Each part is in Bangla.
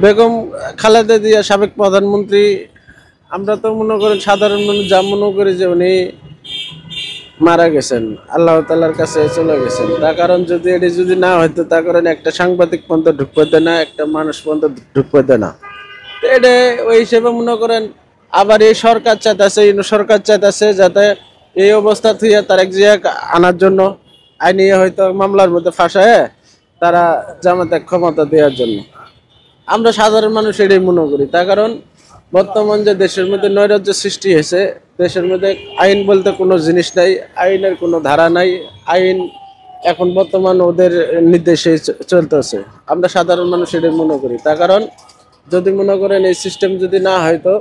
বেগম খালেদা জিয়া সাবেক প্রধানমন্ত্রী। আমরা তো মনে করেন সাধারণ মানুষ যা মনে করি যে উনি মারা গেছেন, আল্লাহ তাআলার কাছে চলে গেছেন। তার কারণ যদি এটি যদি না হইতো, তার কারণ একটা সাংবাদিক পর্যন্ত ঢুকতে দেয় না, একটা মানুষ পর্যন্ত ঢুকতে দেয় না। তো এটা ওই হিসেবে মনে করেন আবার এই সরকার চাইতেছে, সরকার চাইতেছে যাতে এই অবস্থা থেকে তারেক জিয়া আনার জন্য আইনি হয়তো মামলার মধ্যে ফাঁসায় তারা জামাতে ক্ষমতা দেওয়ার জন্য। আমরা সাধারণ মানুষ এটাই মনে করি। তার কারণ বর্তমান যে দেশের মধ্যে নৈরাজ্য সৃষ্টি হয়েছে, দেশের মধ্যে আইন বলতে কোনো জিনিস নাই, আইনের কোনো ধারা নাই। আইন এখন বর্তমান ওদের নির্দেশে চলতেছে। আমরা সাধারণ মানুষ এটাই মনে করি। তার কারণ যদি মনে করেন এই সিস্টেম যদি না হয়তো,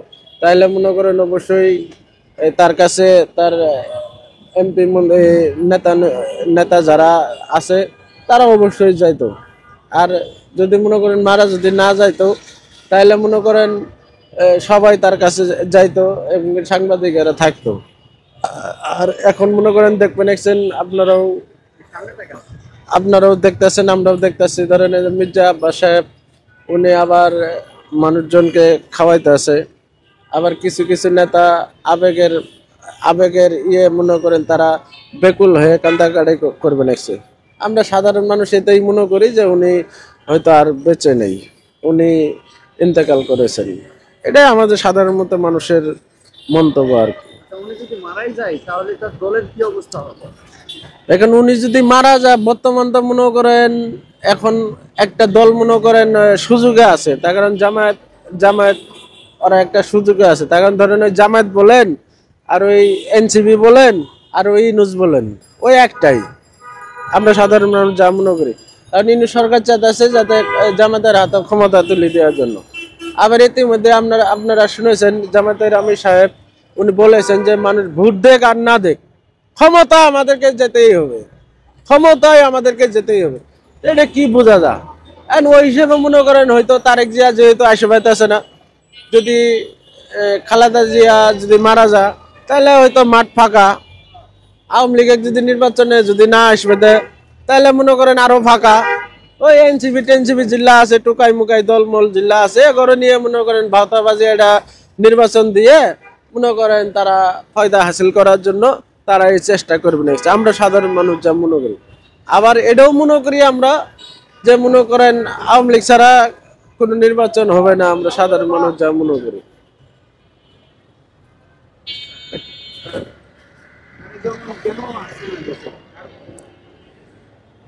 তাহলে মনে করেন অবশ্যই তার কাছে তার এমপি নেতা নেতা যারা আছে তারা অবশ্যই যাইতো। আর যদি মনে করেন মারা যদি না যাইতো, তাহলে মনে করেন সবাই তার কাছে যাইতো এবং সাংবাদিকেরা থাকতো। আর এখন মনে করেন দেখবেন একছেন, আপনারাও দেখতেছেন, আমরাও দেখতেছি, ধরেন এই যে মির্জা আব্বাস সাহেব উনি আবার মানুষজনকে খাওয়াইতে আছে। আবার কিছু কিছু নেতা আবেগের আবেগের মনে করেন তারা বেকুল হয়ে কান্দাকাটি করবে নেক্সে। আমরা সাধারণ মানুষ এটাই মনে করি যে উনি হয়তো আর বেঁচে নেই, উনি ইন্তেকাল করেছেন। এটাই আমাদের সাধারণ মতো মানুষের মন্তব্য আর কি। উনি যদি মারাই যায় তাহলে তার দলের কি অবস্থা হবে? এখন উনি যদি মারা যায়, বর্তমান তো মনে করেন এখন একটা দল মনে করেন সুযোগে আছে। তার কারণ জামায়াত জামায়াত ওরা একটা সুযোগে আছে। তার কারণ ধরেন ওই জামায়াত বলেন, আর ওই এনসিপি বলেন, আর ওই ইউনূস বলেন, ওই একটাই। আমরা সাধারণ মানুষ যা মনে করি, কারণ ইউনূস সরকার চাইতেছে যাতে জামাতের হাতে ক্ষমতা তুলে দেওয়ার জন্য। আবার ইতিমধ্যে আপনারা শুনেছেন জামাতের আমির সাহেব উনি বলেছেন যে মানুষ ভোট দেখ আর না দেখ, ক্ষমতা আমাদেরকে যেতেই হবে, ক্ষমতায় আমাদেরকে যেতেই হবে। এটা কি বোঝা যায়? এখন ওই হিসেবে মনে করেন হয়তো তারেক জিয়া যেহেতু আশীর্বাদ আছে না, যদি খালেদা জিয়া যদি মারা যায়, তাহলে হয়তো মাঠ ফাঁকা। আওয়ামী লীগের যদি নির্বাচনে যদি না আসবে দেয়, তাহলে মনে করেন আরো ফাঁকা। ওই এনসিপি টেনসিপি জিল্লা আছে, টুকাই মুকাই দলমল জিল্লা আছে, এগুলো নিয়ে মনে করেন ভাওতাবাজি এটা নির্বাচন দিয়ে মনে করেন তারা ফায়দা হাসিল করার জন্য তারা এই চেষ্টা করবে না। আমরা সাধারণ মানুষ যা মনে করি। আবার এটাও মনে করি আমরা যে মনে করেন আওয়ামী লীগ ছাড়া কোনো নির্বাচন হবে না। আমরা সাধারণ মানুষ যা মনে করি।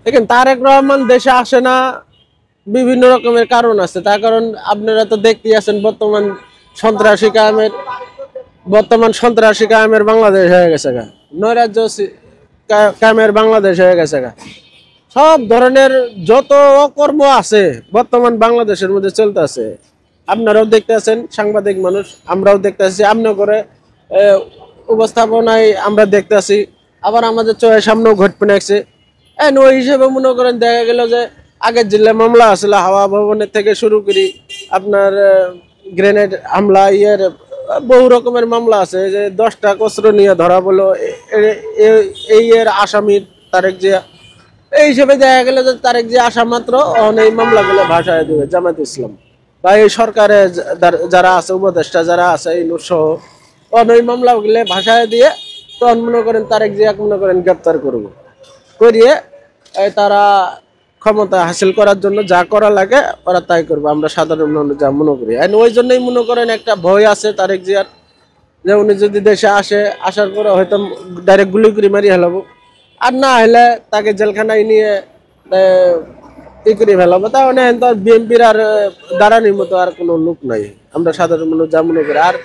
দেখেন তারেক রহমান দেশে আসে না, বিভিন্ন রকমের কারণ আছে। তার কারণ আপনারা তো দেখতেই আছেন বর্তমান সন্ত্রাসী কায়েমের বাংলাদেশ হয়ে গেছে গা, নৈরাজ্য কায়েমের বাংলাদেশ হয়ে গেছে গা। সব ধরনের যত অকর্ম আছে বর্তমান বাংলাদেশের মধ্যে চলতে আছে। আপনারাও দেখতে আছেন, সাংবাদিক মানুষ, আমরাও দেখতে আছি, আপনার করে উপস্থাপনায় আমরা দেখতে আছি। আবার আমাদের চোখের সামনেও ঘটবে নাকছে। ওই হিসেবে মনে করেন দেখা গেল যে আগের জেলা মামলা আসলে হাওয়া ভবনের থেকে শুরু করি আপনার গ্রেনেড হামলা বহু রকমের মামলা আছে। যে 10টা অস্ত্র নিয়ে ধরা বলো এই এর আসামি তারেক জিয়া। এই হিসেবে দেখা গেল যে তারেক জিয়া আসা মাত্র এই মামলাগুলো ভাসায় দেবে জামাত ইসলাম বা এই সরকারে যারা আছে, উপদেষ্টা যারা আছে এই সহ ওই মামলাগুলো ভাসায় দিয়ে তখন মনে করেন তারেক জিয়া মনে করেন গ্রেপ্তার করবো করিয়ে তারা ক্ষমতা হাসিল করার জন্য যা করা লাগে ওরা তাই করবে। আমরা সাধারণ মানুষ যা মনে করি। ওই জন্যই মনে করেন একটা ভয় আছে তারেক জিয়ার, যে উনি যদি দেশে আসার পরে হয়তো ডাইরেক্ট গুলি করে মারি হেলাবো, আর না হলে তাকে জেলখানায় নিয়ে ই করে ফেলাবো। তাহলে তো বিএনপির আর দাঁড়ানির মতো আর কোনো লোক নাই। আমরা সাধারণ মানুষ যা মনে করি। আর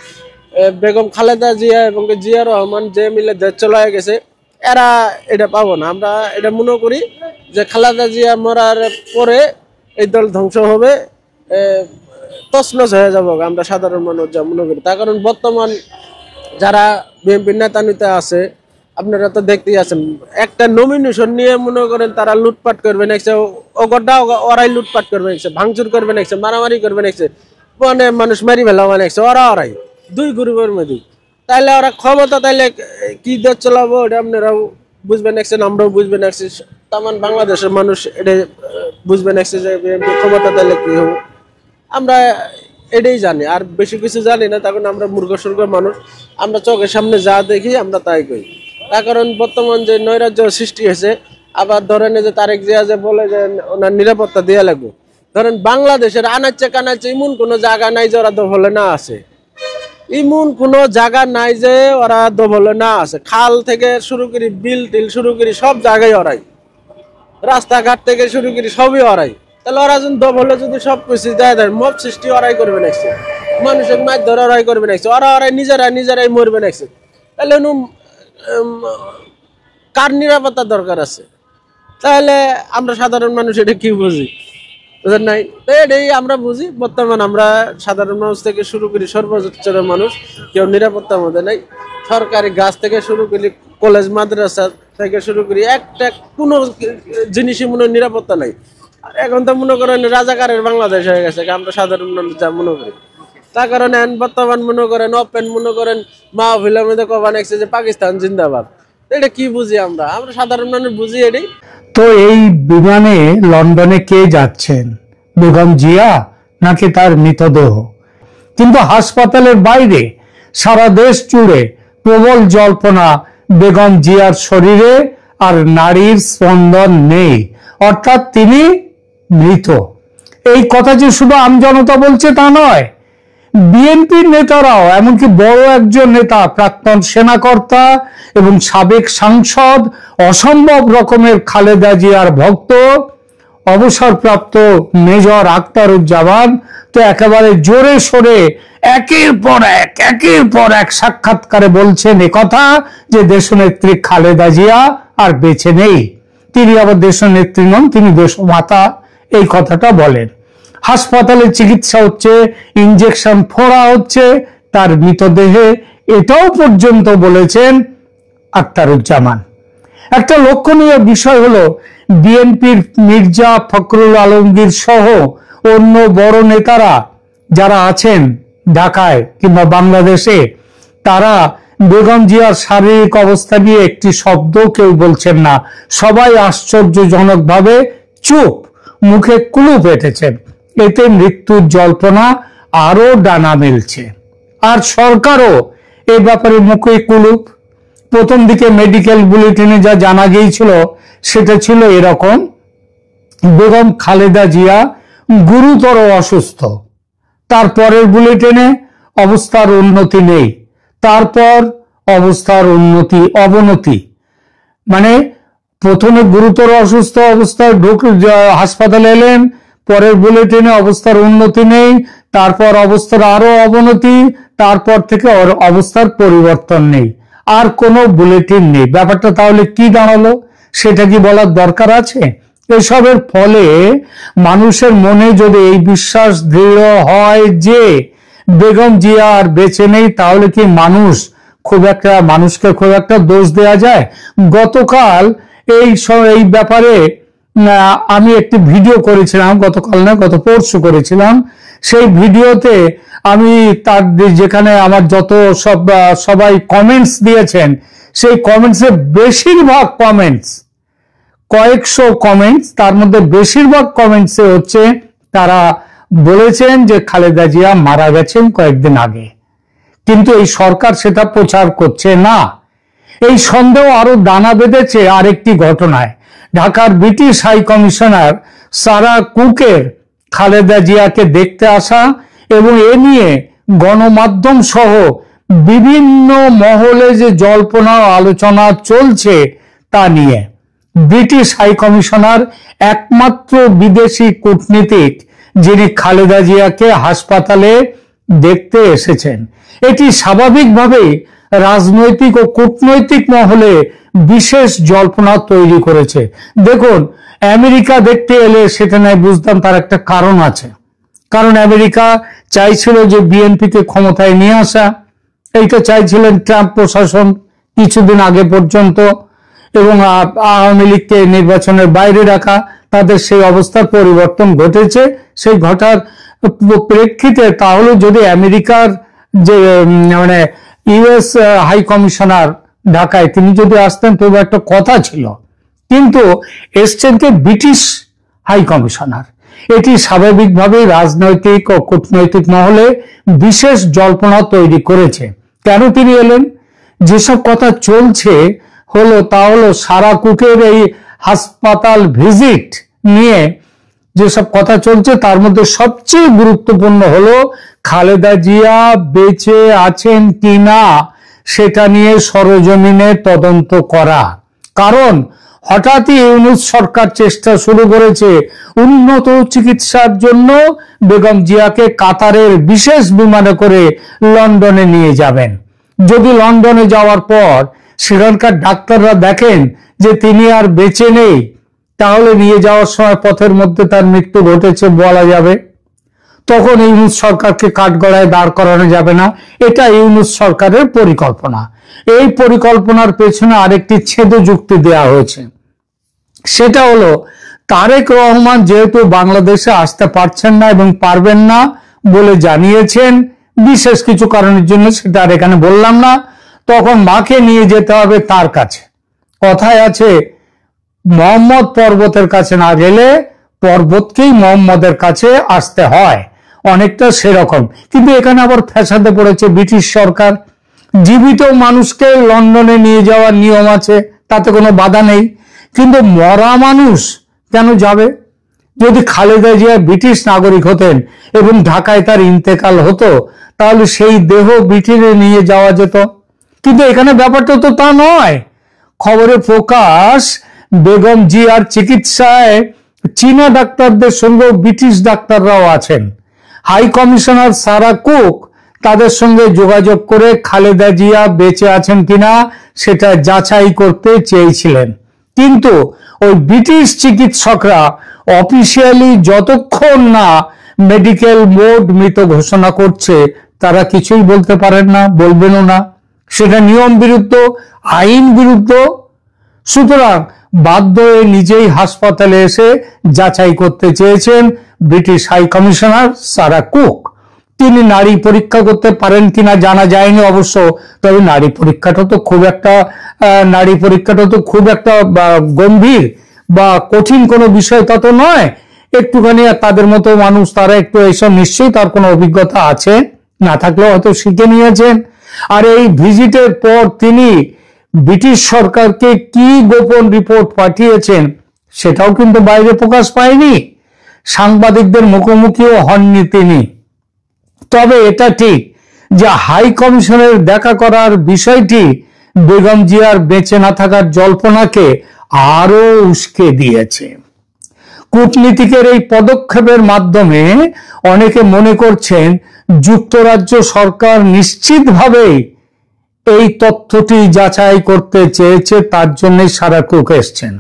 বেগম খালেদা জিয়া এবং জিয়া রহমান যে মিলে দেশ চলে গেছে, এরা এটা পাবো না। আমরা এটা মনে করি যে খালেদা জিয়া মরার পরে এই দল ধ্বংস হবে, তছনছ হয়ে যাবো। আমরা সাধারণ মানুষ যা মনে করি। তার কারণ বর্তমান যারা বিএনপির নেতা আছে আপনারা তো দেখতেই আছেন, একটা নমিনেশন নিয়ে মনে করেন তারা লুটপাট করবে নাকছে, ওরাই লুটপাট করবে নাকছে, ভাঙচুর করবে নাকছে, মারামারি করবে নাকছে, মানে মানুষ মারি ফেলাবে নাকছে, ওরাই দুই গ্রুপের মধ্যে। তাইলে ওরা ক্ষমতা তাইলে কি দেশ চালাবো এটা আপনারাও বুঝবেন নাকছেন, আমরাও বুঝবেন নাকছি, তামান বাংলাদেশের মানুষ এটা বুঝবেন নাকছে যে ক্ষমতা তাইলে কি হবো। আমরা এটাই জানি, আর বেশি কিছু জানি না। তখন আমরা মূর্খ সুর্খ মানুষ, আমরা চোখের সামনে যা দেখি আমরা তাই করি। তার কারণ বর্তমান যে নৈরাজ্য সৃষ্টি হয়েছে, আবার ধরেন যে তারেক জিয়া যে বলে যে ওনার নিরাপত্তা দেওয়া লাগবে, ধরেন বাংলাদেশের আনাচে কানাচে এমন কোনো জায়গা নাই যে ওরা দখলে না আছে, এমন কোনো জায়গা নাই যে ওরা দখলে না আছে। খাল থেকে শুরু করি, বিল টিল শুরু করি, সব জায়গায় ওরাই, রাস্তাঘাট থেকে শুরু করি সবই ওরাই। তাহলে ওরা যদি দখলে যদি সব কিছু দেয় দেয়, মব সৃষ্টি ওরাই করবে নাকছে, মানুষের মাছ ধরে ওরাই করবে নাকছে, ওরাই নিজেরাই মরবে নাকছে। তাহলে কার নিরাপত্তার দরকার আছে? তাহলে আমরা সাধারণ মানুষ এটা কি বুঝি? বুঝেন নাই? তো এটাই আমরা বুঝি। বর্তমান আমরা সাধারণ মানুষ থেকে শুরু করি সর্বোচ্চ মানুষ কেউ নিরাপত্তার মধ্যে নাই। সরকারি গাছ থেকে শুরু করি, কলেজ মাদ্রাসা থেকে শুরু করি, একটা কোনো জিনিসই মনে নিরাপত্তা নাই। এখন তো মনে করেন রাজাকারের বাংলাদেশ হয়ে গেছে, আমরা সাধারণ মানুষ যা মনে করি। তার কারণে বর্তমান মনে করেন ওপেন মনে করেন মাহফিলের মধ্যে কবা নেছে যে পাকিস্তান জিন্দাবাদ। এটা কি বুঝি আমরা? আমরা সাধারণ মানুষ বুঝি এটাই। তো এই বিমানে লন্ডনে কে যাচ্ছেন, বেগম জিয়া নাকি তার মৃতদেহ? কিন্তু হাসপাতালের বাইরে সারা দেশ জুড়ে প্রবল জল্পনা, বেগম জিয়ার শরীরে আর নারীর স্পন্দন নেই, অর্থাৎ তিনি মৃত। এই কথা যে শুধু আমজনতা বলছে তা নয়, বিএনপির নেতারাও, এমনকি বড় একজন নেতা, প্রাক্তন সেনাকর্তা এবং সাবেক সাংসদ, অসম্ভব রকমের খালেদা জিয়ার ভক্ত, অবসরপ্রাপ্ত মেজর আখতারুজ্জামান তো একেবারে জোরে সোরে একের পর এক সাক্ষাৎকারে বলছেন একথা যে দেশনেত্রী খালেদা জিয়া আর বেঁচে নেই। তিনি আবার দেশনেত্রী নন, তিনি দেশমাতা, এই কথাটা বলেন। হাসপাতালে চিকিৎসা হচ্ছে, ইনজেকশন ফোড়া হচ্ছে তার মৃতদেহে, এটাও পর্যন্ত বলেছেন আখতারুজ্জামান। একটা লক্ষণীয় বিষয় হলো বিএনপির মির্জা ফখরুল আলমগীর সহ অন্য বড় নেতারা যারা আছেন ঢাকায় কিংবা বাংলাদেশে, তারা বেগম জিয়ার শারীরিক অবস্থা নিয়ে একটি শব্দ কেউ বলছেন না। সবাই আশ্চর্যজনকভাবে চুপ, মুখে কুলুপ এঁটেছেন। এতে মৃত্যুর জল্পনা আরো ডানা মেলছে। আর সরকারও এ ব্যাপারে মুখে কুলুপ। প্রথম দিকে মেডিকেল বুলেটিনে যা জানা গিয়েছিল সেটা ছিল এরকম: বেগম খালেদা জিয়া গুরুতর অসুস্থ। তারপরের বুলেটিনে অবস্থার উন্নতি নেই, তারপর অবস্থার অবনতি। মানে প্রথমে গুরুতর অসুস্থ অবস্থায় হাসপাতালে এলেন, পরের বুলেটিনে অবস্থার উন্নতি নেই, তারপর অবস্থার আরো অবনতি, তারপর থেকে অবস্থার পরিবর্তন নেই, আর কোনো বুলেটিন নেই। ব্যাপারটা তাহলে কি দাঁড়ালো সেটা কি বলার দরকার আছে? এসবের ফলে মানুষের মনে যদি এই বিশ্বাস দৃঢ় হয় যে বেগম জিয়া আর বেঁচে নেই, তাহলে কি মানুষকে খুব একটা দোষ দেয়া যায়? গতকাল এই ব্যাপারে আমি একটি ভিডিও করেছিলাম, গত পরশু করেছিলাম। সেই ভিডিওতে আমি তার যেখানে আমার যত সবাই কমেন্টস দিয়েছেন, সেই কমেন্টসে বেশিরভাগ কমেন্টস, কয়েকশো কমেন্টস, তার মধ্যে বেশিরভাগ কমেন্টসে হচ্ছে তারা বলেছেন যে খালেদা জিয়া মারা গেছেন কয়েকদিন আগে, কিন্তু এই সরকার সেটা প্রচার করছে না। এই সন্দেহ আরো দানা বেঁধেছে আরেকটি ঘটনায়। ঢাকার ব্রিটিশ হাই কমিশনার সারা কুকের খালেদা জিয়াকে দেখতে আসা এবং এ নিয়ে গণমাধ্যম সহ বিভিন্ন মহলে যে জল্পনা আলোচনা চলছে তা নিয়ে ব্রিটিশ হাই কমিশনার একমাত্র বিদেশি কূটনীতিক যিনি খালেদা জিয়াকে হাসপাতালে দেখতে এসেছেন। এটি স্বাভাবিকভাবেই রাজনৈতিক ও কূটনৈতিক মহলে বিশেষ জল্পনা তৈরি করেছে। দেখুন, আমেরিকা দেখতে এলে সেটা নয় বুঝতাম, তার একটা কারণ আছে। কারণ আমেরিকা চাইছিল যে বিএনপিকে ক্ষমতায় নিয়ে আসা, এইটা চাইছিলেন ট্রাম্প প্রশাসন কিছুদিন আগে পর্যন্ত, এবং আওয়ামী লীগকে নির্বাচনের বাইরে রাখা। তাদের সেই অবস্থার পরিবর্তন ঘটেছে। সেই ঘটার প্রেক্ষিতে তাহলে যদি আমেরিকার যে ইউএস হাই কমিশনার ঢাকায় তিনি যদি আসতেন তবে একটা কথা ছিল, কিন্তু এসছেন কে ব্রিটিশ হাই কমিশনার। এটি স্বাভাবিকভাবেই রাজনৈতিক ও কূটনৈতিক মহলে বিশেষ জল্পনা তৈরি করেছে। কেন তিনি এলেন? যেসব কথা চলছে তা হলো সারা কুকের এই হাসপাতাল ভিজিট নিয়ে যেসব কথা চলছে তার মধ্যে সবচেয়ে গুরুত্বপূর্ণ হলো খালেদা জিয়া বেঁচে আছেন কিনা সেটা নিয়ে সরেজমিনে তদন্ত করা। কারণ হঠাৎই ইউনূস সরকার চেষ্টা শুরু করেছে উন্নত চিকিৎসার জন্য বেগম জিয়াকে কাতারের বিশেষ বিমানে করে লন্ডনে নিয়ে যাবেন। যদি লন্ডনে যাওয়ার পর সেখানকার ডাক্তাররা দেখেন যে তিনি আর বেঁচে নেই, তাহলে নিয়ে যাওয়ার সময় পথের মধ্যে তার মৃত্যু ঘটেছে বলা যাবে। তখন ইউনূস সরকারকে কাঠগড়ায় দাঁড় করানো যাবে না। এটা ইউনূস সরকারের পরিকল্পনা। এই পরিকল্পনার পেছনে আরেকটি ছেদ যুক্তি দেওয়া হয়েছে। সেটা হলো তারেক রহমান যেহেতু বাংলাদেশে আসতে পারছেন না এবং পারবেন না বলে জানিয়েছেন বিশেষ কিছু কারণের জন্য, সেটা আর এখানে বললাম না, তখন মাকে নিয়ে যেতে হবে তার কাছে। কথায় আছে মোহাম্মদ পর্বতের কাছে না গেলে পর্বতকেই মোহাম্মদের কাছে আসতে হয়, অনেকটা সেরকম। কিন্তু এখানে আবার ফ্যাসাদে পড়েছে ব্রিটিশ সরকার। জীবিত মানুষকে লন্ডনে নিয়ে যাওয়ার নিয়ম আছে, তাতে কোনো বাধা নেই, কিন্তু মরা মানুষ কেন যাবে? যদি খালেদা জিয়া ব্রিটিশ নাগরিক হতেন এবং ঢাকায় তার ইন্তেকাল হতো, তাহলে সেই দেহ ব্রিটেনে নিয়ে যাওয়া যেত। কিন্তু এখানে ব্যাপারটা তো তা নয়। খবরে প্রকাশ বেগম জিয়ার চিকিৎসায় চীনা ডাক্তারদের সঙ্গে ব্রিটিশ ডাক্তাররাও আছেন। হাই কমিশনার সারা কুক তাদের সঙ্গে যোগাযোগ করে খালেদা জিয়া বেঁচে আছেন কিনা সেটা যাচাই করতে চেয়েছিলেন। কিন্তু ওই ব্রিটিশ চিকিৎসকরা অফিসিয়ালি যতক্ষণ না মেডিকেল বোর্ড মৃত ঘোষণা করছে তারা কিছুই বলতে পারেন না, বলবেনও না। সেটা নিয়ম বিরুদ্ধ, আইন বিরুদ্ধ। সুতরাং বাধ্য হয়ে নিজেই হাসপাতালে এসে যাচাই করতে চেয়েছেন British high commissioner Sarah Cook. তিনি নারী পরীক্ষা করতে পারেন কিনা জানা যায়নি অবশ্য, তবে নারী পরীক্ষাটা তো খুব একটা গম্ভীর বা কঠিন কোনো বিষয় তা তো নয়। একটুখানি তাদের মতো মানুষ, তারা একটু এইসব নিশ্চয়ই তার কোনো অভিজ্ঞতা আছে, না থাকলেও হয়তো শিখে নিয়েছেন। আর এই ভিজিটের পর তিনি ব্রিটিশ সরকারকে কি গোপন রিপোর্ট পাঠিয়েছেন সেটাও কিন্তু বাইরে প্রকাশ পায়নি, সাংবাদিকদের মুখোমুখিও হননি তিনি। তবে এটা ঠিক যে হাই কমিশনের দেখা করার বিষয়টি বেগম জিয়ার বেঁচে না থাকার জল্পনাকে আরো উস্কে দিয়েছে। কূটনীতিকের এই পদক্ষেপের মাধ্যমে অনেকে মনে করছেন যুক্তরাজ্য সরকার নিশ্চিতভাবেই এই তথ্যটি যাচাই করতে চেয়েছে, তার জন্য সারা কুক এসছেন।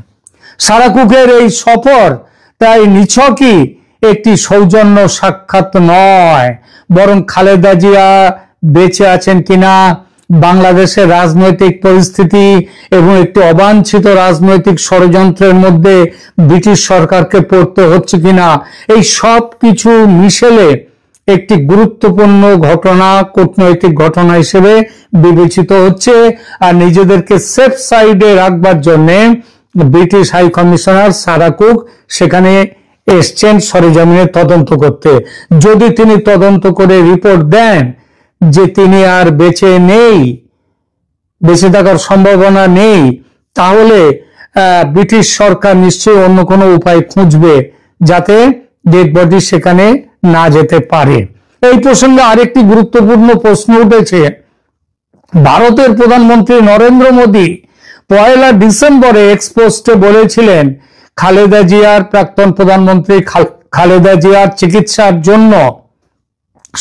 সারা কুকের এই সফর তাই নিছকই একটি সৌজন্য সাক্ষাৎ নয়, বরং খালেদা জিয়া বেঁচে আছেন কিনা, বাংলাদেশের রাজনৈতিক পরিস্থিতি এবং একটি অবাঞ্ছিত রাজনৈতিক ষড়যন্ত্রের মধ্যে ব্রিটিশ সরকারকে পড়তে হচ্ছে কিনা, এই সব কিছু মিশেলে একটি গুরুত্বপূর্ণ ঘটনা, কূটনৈতিক ঘটনা হিসেবে বিবেচিত হচ্ছে। আর নিজেদেরকে সেফ সাইডে রাখবার জন্য British high commissioner Sarah Cook সেখানে এসছেন সরেজমিনে তদন্ত করতে। যদি তিনি তদন্ত করে রিপোর্ট দেন যে তিনি আর বেঁচে নেই, বেঁচে থাকার সম্ভাবনা নেই, তাহলে ব্রিটিশ সরকার নিশ্চয়ই অন্য কোনো উপায় খুঁজবে যাতে ডেড বডি সেখানে না যেতে পারে। এই প্রসঙ্গে আরেকটি গুরুত্বপূর্ণ প্রশ্ন উঠেছে। ভারতের প্রধানমন্ত্রী নরেন্দ্র মোদী 1 ডিসেম্বরে এক্সপোস্টে বলেছিলেন খালেদা জিয়ার, প্রাক্তন প্রধানমন্ত্রী খালেদা জিয়ার চিকিৎসার জন্য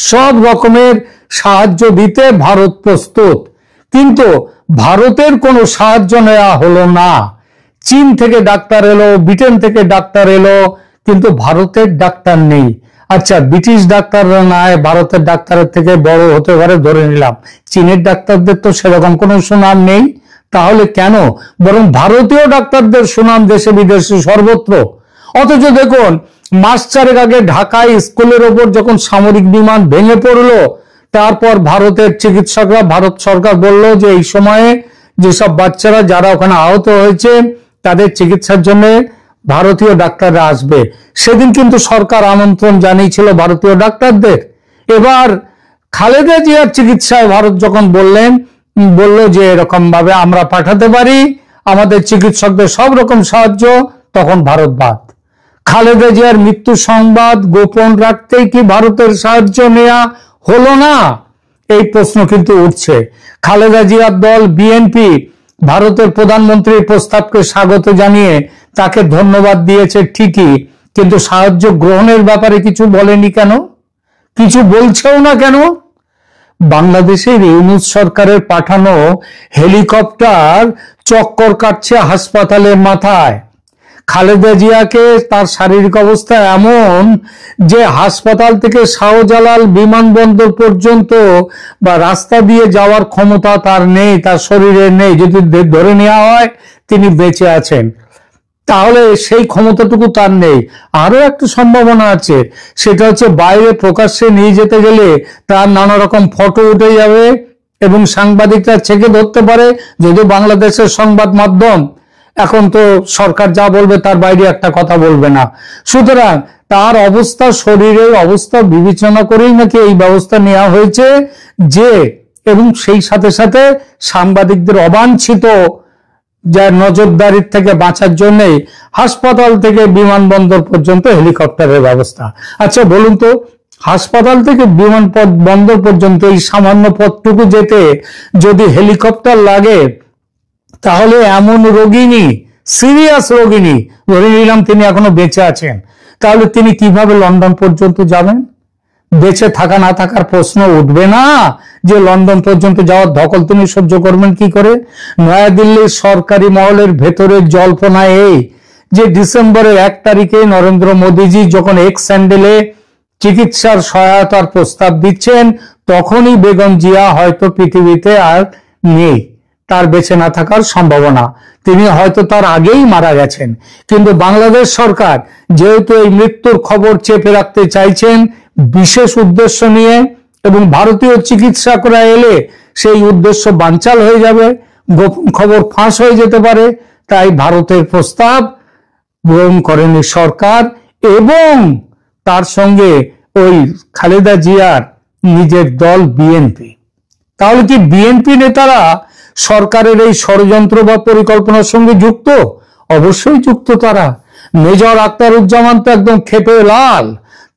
সব রকমের সাহায্য দিতে ভারত প্রস্তুত। কিন্তু ভারতের কোনো সাহায্য নেওয়া হলো না। চীন থেকে ডাক্তার এলো, ব্রিটেন থেকে ডাক্তার এলো, কিন্তু ভারতের ডাক্তার নেই। আচ্ছা, ব্রিটিশ ডাক্তাররা না ভারতের ডাক্তারের থেকে বড় হতে পারে ধরে নিলাম, চীনের ডাক্তারদের তো সেরকম কোনো সুনাম নেই, তাহলে কেন? বরং ভারতীয় ডাক্তারদের সুনাম দেশে বিদেশে সর্বত্র। অথচ দেখুন, মাস 4 আগে ঢাকায় স্কুলের ওপর যখন সামরিক বিমান ভেঙে পড়লো, তারপর ভারতের চিকিৎসকরা, ভারত সরকার বলল যে এই সময়ে যেসব বাচ্চারা যারা ওখানে আহত হয়েছে তাদের চিকিৎসার জন্য ভারতীয় ডাক্তাররা আসবে, সেদিন কিন্তু সরকার আমন্ত্রণ জানিয়েছিল ভারতীয় ডাক্তারদের। এবার খালেদা জিয়ার চিকিৎসায় ভারত যখন বলল যে এরকম ভাবে আমরা পাঠাতে পারি, আমাদের চিকিৎসকদের সব রকম সাহায্য, তখন ভারত বাদ। খালেদা জিয়ার মৃত্যু সংবাদ গোপন রাখতেই কি ভারতের সাহায্য নেওয়া হলো না? এই প্রশ্ন কিন্তু উঠছে। খালেদা জিয়ার দল বিএনপি ভারতের প্রধানমন্ত্রীর প্রস্তাবকে স্বাগত জানিয়ে তাকে ধন্যবাদ দিয়েছে ঠিকই, কিন্তু সাহায্য গ্রহণের ব্যাপারে কিছু বলেনি কেন? কিছু বলছেও না কেন? বাংলাদেশের ইউনূস সরকারের পাঠানো হেলিকপ্টার চক্কর কাটছে হাসপাতালের মাথায়। খালেদা জিয়াকে তার শারীরিক অবস্থা এমন যে হাসপাতাল থেকে শাহজালাল বিমানবন্দর পর্যন্ত বা রাস্তা দিয়ে যাওয়ার ক্ষমতা তার নেই, তার শরীরে নেই। যদি ধরে নেওয়া হয় তিনি বেঁচে আছেন, তাহলে সেই ক্ষমতাটুকু তার নেই। আরো একটা সম্ভাবনা আছে, সেটা হচ্ছে বাইরে প্রকাশ্যে নিয়ে যেতে গেলে তার নানা রকম ফটো উঠে যাবে এবং সাংবাদিকরা ছেকে ধরতে পারে। যদিও বাংলাদেশের সংবাদ মাধ্যম এখন তো সরকার যা বলবে তার বাইরে একটা কথা বলবে না। সুতরাং তার অবস্থা, শরীরের অবস্থা বিবেচনা করেই নাকি এই ব্যবস্থা নেওয়া হয়েছে যে, এবং সেই সাথে সাথে সাংবাদিকদের অবাঞ্ছিত যার নজরদারির থেকে বাঁচার জন্য হাসপাতাল থেকে বিমানবন্দর পর্যন্ত হেলিকপ্টারের ব্যবস্থা। আচ্ছা বলুন তো, হাসপাতাল থেকে বিমানবন্দর পর্যন্ত এই সামান্য পথটুকু যেতে যদি হেলিকপ্টার লাগে, তাহলে এমন রোগিনী, সিরিয়াস রোগিনী, ধরে নিলাম তিনি এখনো বেঁচে আছেন, তাহলে তিনি কিভাবে লন্ডন পর্যন্ত যাবেন? বেঁচে থাকা না থাকার প্রশ্ন উঠবে না যে লন্ডন পর্যন্ত যাওয়ার ধকল তিনি সহ্য করবেন কি করে? নয়াদিল্লির সরকারি মহলের ভেতরের জল্পনা এই যে ডিসেম্বরের 1 তারিখে নরেন্দ্র মোদীজি যখন এক্স স্যান্ডেলে চিকিৎসার সহায়তার প্রস্তাব দিচ্ছেন, তখনই বেগম জিয়া হয়তো পৃথিবীতে আর নেই, তার বেঁচে না থাকার সম্ভাবনা, তিনি হয়তো তার আগেই মারা গেছেন। কিন্তু বাংলাদেশ সরকার যেহেতু এই মৃত্যুর খবর চেপে রাখতে চাইছেন বিশেষ উদ্দেশ্য নিয়ে, এবং ভারতীয় চিকিৎসকরা এলে সেই উদ্দেশ্য বানচাল হয়ে যাবে, গোপন খবর ফাঁস হয়ে যেতে পারে, তাই ভারতের প্রস্তাব গ্রহণ করেনি সরকার, এবং তার সঙ্গে ওই খালেদা জিয়ার নিজের দল বিএনপি। তাহলে কি বিএনপি নেতারা সরকারের এই ষড়যন্ত্র বা পরিকল্পনার সঙ্গে যুক্ত? অবশ্যই যুক্ত তারা। মেজর আখতারুজ্জামান তো একদম ক্ষেপে লাল,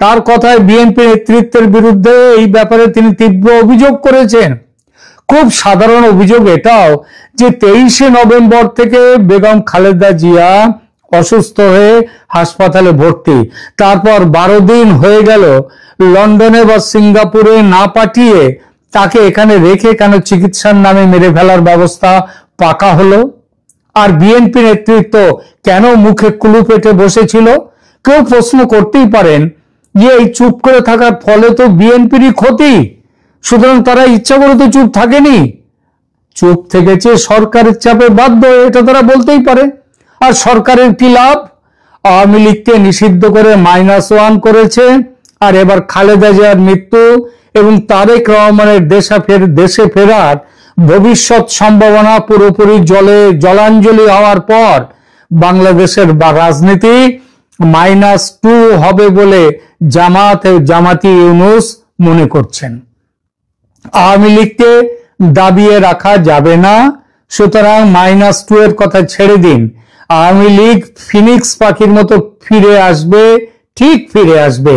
তার কথায় বিএনপি নেতৃত্বের বিরুদ্ধে এই ব্যাপারে তিনি তীব্র অভিযোগ করেছেন। খুব সাধারণ অভিযোগ এটাও যে 23শে নভেম্বর থেকে বেগম খালেদা জিয়া অসুস্থ হয়ে হাসপাতালে ভর্তি, তারপর 12 দিন হয়ে গেল, লন্ডনে বা সিঙ্গাপুরে না পাঠিয়ে তাকে এখানে রেখে কেন চিকিৎসার নামে মেরে ফেলার ব্যবস্থা পাকা হলো? আর বিএনপি নেতৃত্ব কেন মুখে কুলু পেটে বসেছিল? কেউ প্রশ্ন করতেই পারেন যে এই চুপ করে থাকার ফলে তো বিএনপিরই ক্ষতি, সুতরাং তারা ইচ্ছা করে তো চুপ থাকেনি, চুপ থেকেছে সরকারের চাপে বাধ্য, এটা তারা বলতেই পারে। আর সরকারের কি লাভ? আওয়ামী লীগকে নিষিদ্ধ করে -1 করেছে, আর এবার খালেদা জিয়ার মৃত্যু এবং তারেক রহমানের দেশে ফেরার ভবিষ্যৎ সম্ভাবনা পুরোপুরি জলাঞ্জলি হওয়ার পর বাংলাদেশের রাজনীতি -2 হবে বলে জামাতি ইউনূস মনে করছেন। আওয়ামী লীগকে দাবিয়ে রাখা যাবে না, সুতরাং -2 এর কথা ছেড়ে দিন। আওয়ামী লীগ ফিনিক্স পাখির মতো ফিরে আসবে, ঠিক ফিরে আসবে,